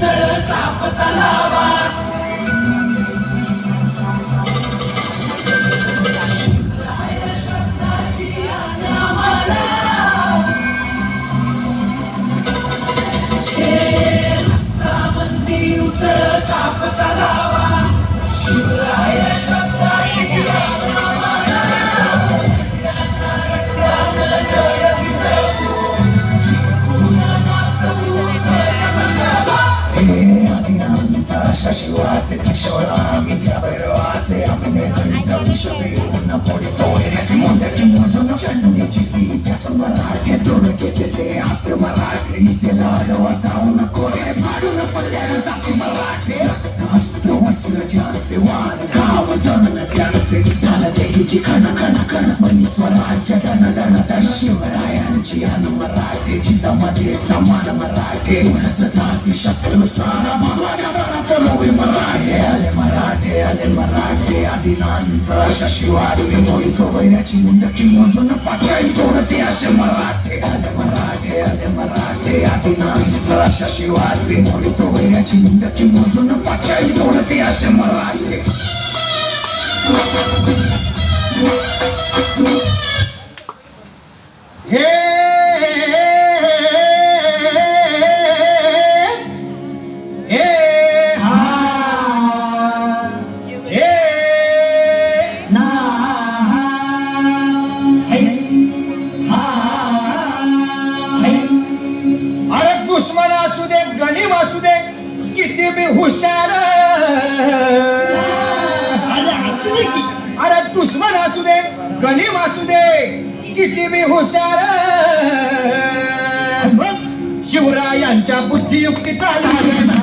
ताप तलावा शिवराय शब्दाची आम्हाला हे रक्तामंदी उसळ ताप तलावा शिवराय शब्दाची आम्हाला त्याच्या रक्तानं जळ भिजवू जिंकून नाचवू शशिवाचे किशोरामी त्या भैरवाचे आम्ही घंटा विषपेऊन पोळीची मोदकी मोजून चंडीची ती त्यास मराठे दोडकेचे ते हास्य मराठीचे लाडवा जाऊ नको रे फाडून पडल्यानं जाती मराठे रक्तास्त्र वज्र ज्यांचे वाण गाव दन त्यांचे ढाल देवीची खण खण खण मनी स्वराज्य दन दन दन शिवरायांची अन मराठेची जमाते जमान मराठे उडत जाती शत्रू सारा भगवाच्या दनात रोवे मराठे आले मराठे आदिनांत शशिवाचे मोडीतो वैराची मुंडकी मोजून पाचाई सोडते असे मराठे आले मराठे आदिनांत शशिवाचे मोडीतो वैराची मुंडकी मोजून पाचाई सोडते असे मराठे हे दुश्मन असू दे गनीम असू दे किती बी हुशार अरे दुश्मन असू दे गनीम असू दे किती बी हुशार शिवरायांच्या बुद्धियुक्तीचा लागला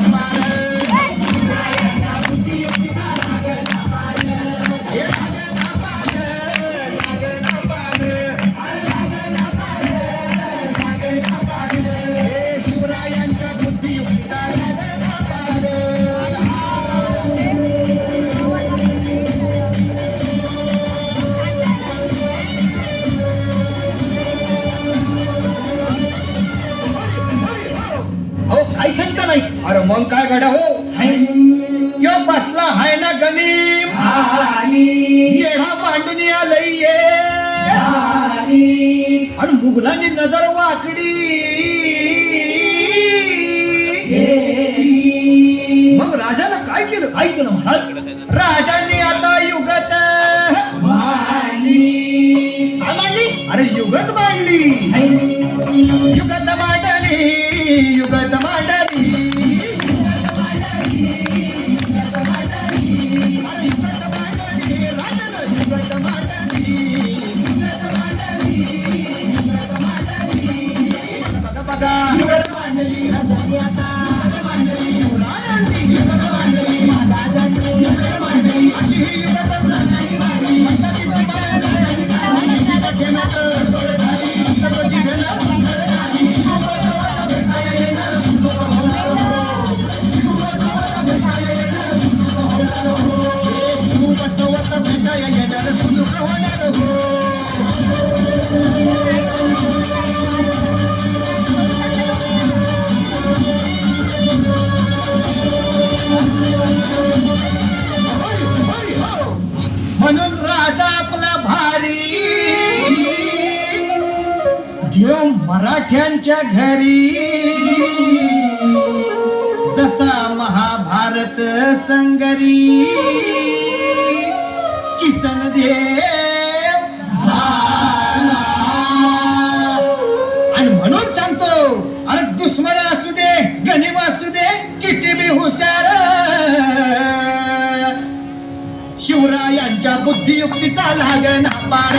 काही शंका नाही. अरे मग काय घडा हो किंवा बसला हाय ना गनीम येढा मांडून आलंय आणि मुघलांनी नजर वाकडी मग राजाला काय केलं महाराज राजांनी आता युगत मांडली अरे युगत मांडली युगत मांडली युगत मांडली म्हणून राजा आपला भारी देव मराठ्यांच्या घरी जसा महाभारत संगरी किसन देव झाला आणि म्हणून सांगतो अरे दुश्मन असू दे गनीम असू दे किती बी हुशार शिवरायांच्या बुद्धियुक्तीचा लागना पार